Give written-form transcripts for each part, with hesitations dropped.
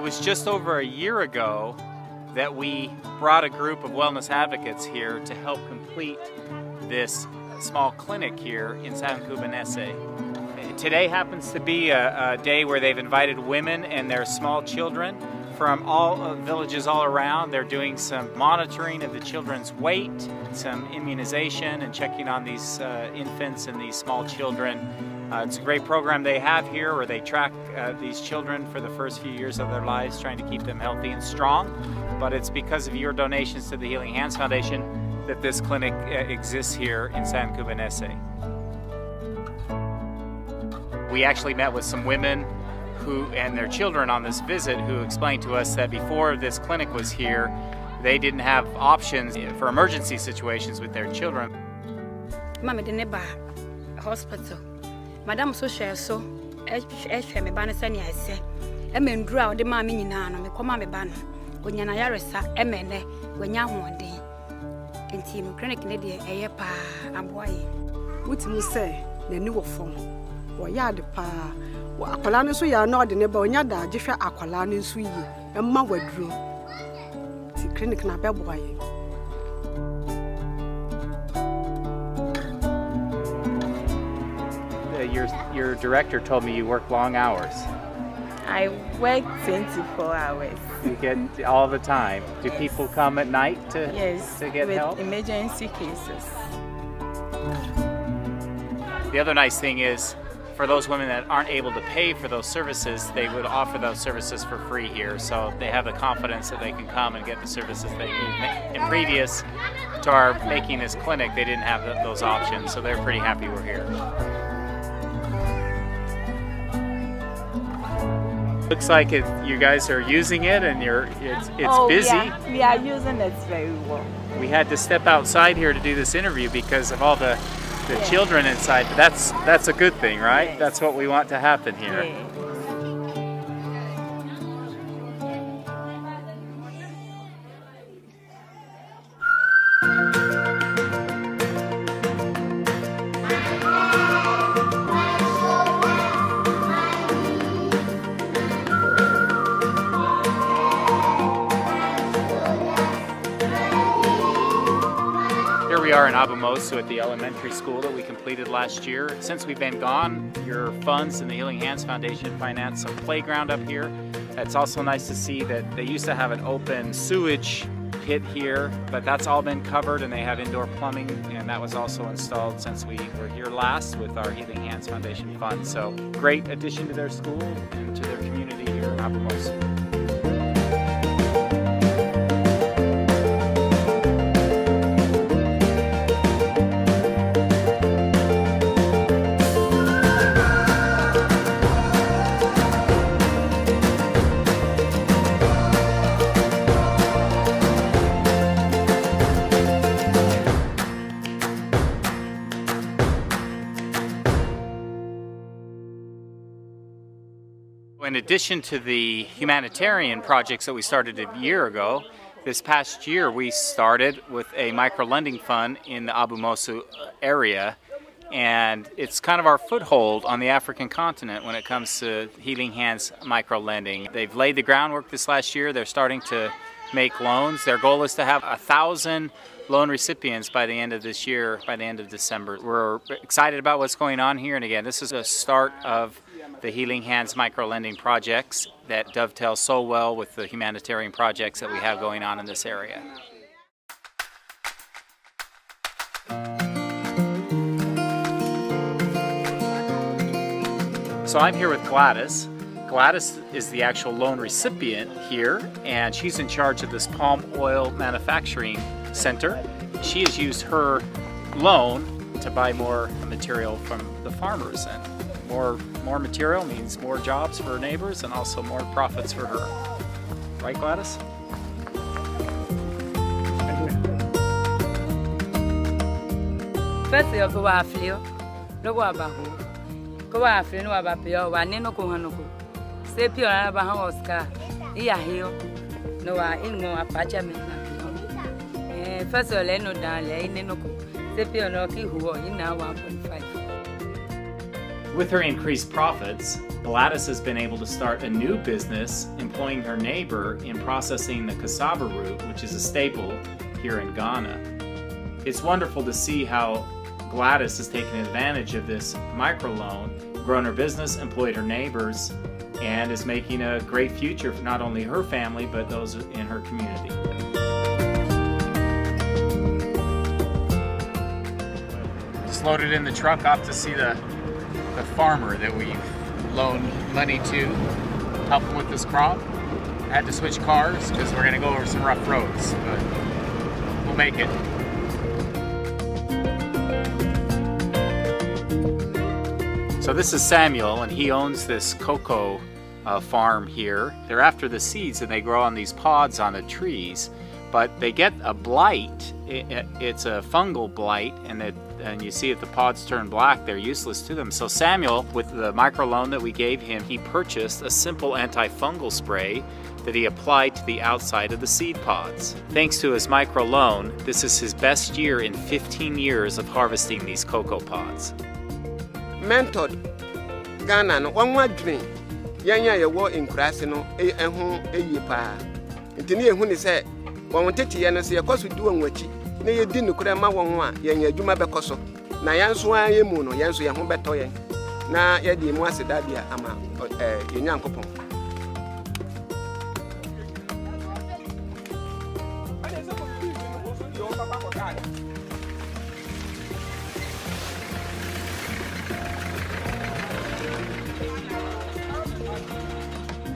It was just over a year ago that we brought a group of wellness advocates here to help complete this small clinic here in San Cubanese. Today happens to be a day where they've invited women and their small children from all villages all around. They're doing some monitoring of the children's weight, some immunization, and checking on these infants and these small children. It's a great program they have here where they track these children for the first few years of their lives, trying to keep them healthy and strong. But it's because of your donations to the Healing Hands Foundation that this clinic exists here in San Cubanese. We actually met with some women and their children on this visit who explained to us that before this clinic was here, they didn't have options for emergency situations with their children. Hospital. Madam so share so me ban say I say emendura de ma me nyina no me koma me ban onya na yaresa emene onya hoden enti no clinic ne de eye pa aboaye wutimu say na ni wo fom wo yade pa akwala no so ya na ode ne ba onya da agehwe akwala no so yi emma waduro ti clinic na be boaye. Your director told me you work long hours. I work 24 hours. You get all the time. Do people come at night to get help? With emergency cases. The other nice thing is, for those women that aren't able to pay for those services, they would offer those services for free here. So they have the confidence that they can come and get the services they need. And previous to our making this clinic, they didn't have those options, so they're pretty happy we're here. Looks like you guys are using it, and it's busy. We are using it very well. We had to step outside here to do this interview because of all the children inside. But that's a good thing, right? Yes. That's what we want to happen here. Yes. Here we are in Abu Mosu at the elementary school that we completed last year. Since we've been gone, your funds and the Healing Hands Foundation financed some playground up here. It's also nice to see that they used to have an open sewage pit here, but that's all been covered, and they have indoor plumbing, and that was also installed since we were here last with our Healing Hands Foundation fund. So great addition to their school and to their community here in Abu Mosu. In addition to the humanitarian projects that we started a year ago, this past year we started with a micro-lending fund in the Abu Mosu area, and it's kind of our foothold on the African continent when it comes to Healing Hands micro-lending. They've laid the groundwork this last year. They're starting to make loans. Their goal is to have 1,000 loan recipients by the end of this year, by the end of December. We're excited about what's going on here, and again, this is a start of the Healing Hands micro-lending projects that dovetail so well with the humanitarian projects that we have going on in this area. So I'm here with Gladys. Gladys is the actual loan recipient here, and she's in charge of this palm oil manufacturing center. She has used her loan to buy more material from the farmers, and more material means more jobs for her neighbors and also more profits for her. Right, Gladys? First, you go after no go about go after no about pio, one no go hanoko. Say pio about how Oscar, here, no, I in no apache. First, you no down, no go. Say pio no key who are in now 1.5. With her increased profits, Gladys has been able to start a new business employing her neighbor in processing the cassava root, which is a staple here in Ghana. It's wonderful to see how Gladys has taken advantage of this microloan, grown her business, employed her neighbors, and is making a great future for not only her family, but those in her community. Just loaded in the truck off to see the farmer that we've loaned money to help him with this crop. Had to switch cars because we're going to go over some rough roads, but we'll make it. So this is Samuel, and he owns this cocoa farm here. They're after the seeds, and they grow on these pods on the trees, but they get a blight. It's a fungal blight, and you see if the pods turn black, they're useless to them. So Samuel, with the microloan that we gave him, he purchased a simple antifungal spray that he applied to the outside of the seed pods. Thanks to his microloan, this is his best year in 15 years of harvesting these cocoa pods. Mentored Ghana no one dream yanya ye wo enkurase no ehu eyi pa ntini ehu ni se won tete ye no se ye koso du wanwachi na ye di nukure ma won ho a yanya adwuma bekoso na yanso an ye mu no yanso ye ho beto ye na ye di mu aseda bia ama ye nyankopon.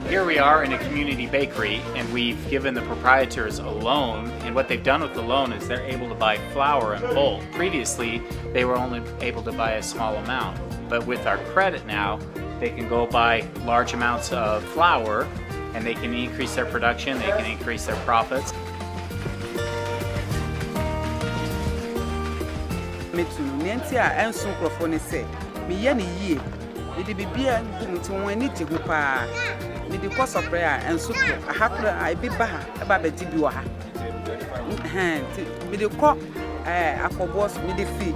Here we are in a community bakery, and we've given the proprietors a loan, and what they've done with the loan is they're able to buy flour in bulk. Previously, they were only able to buy a small amount, but with our credit now, they can go buy large amounts of flour, and they can increase their production, they can increase their profits. Midi course of prayer and soup. I have to be baha about the Tibuaha. Midi crop, a cobos, midi fee.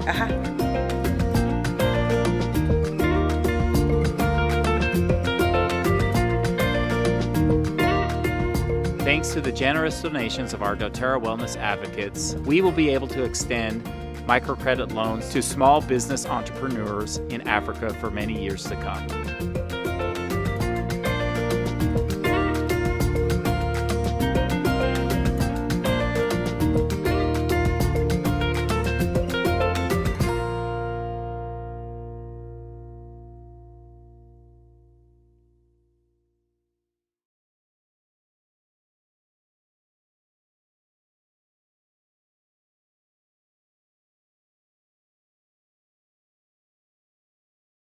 Thanks to the generous donations of our doTERRA Wellness advocates, we will be able to extend microcredit loans to small business entrepreneurs in Africa for many years to come.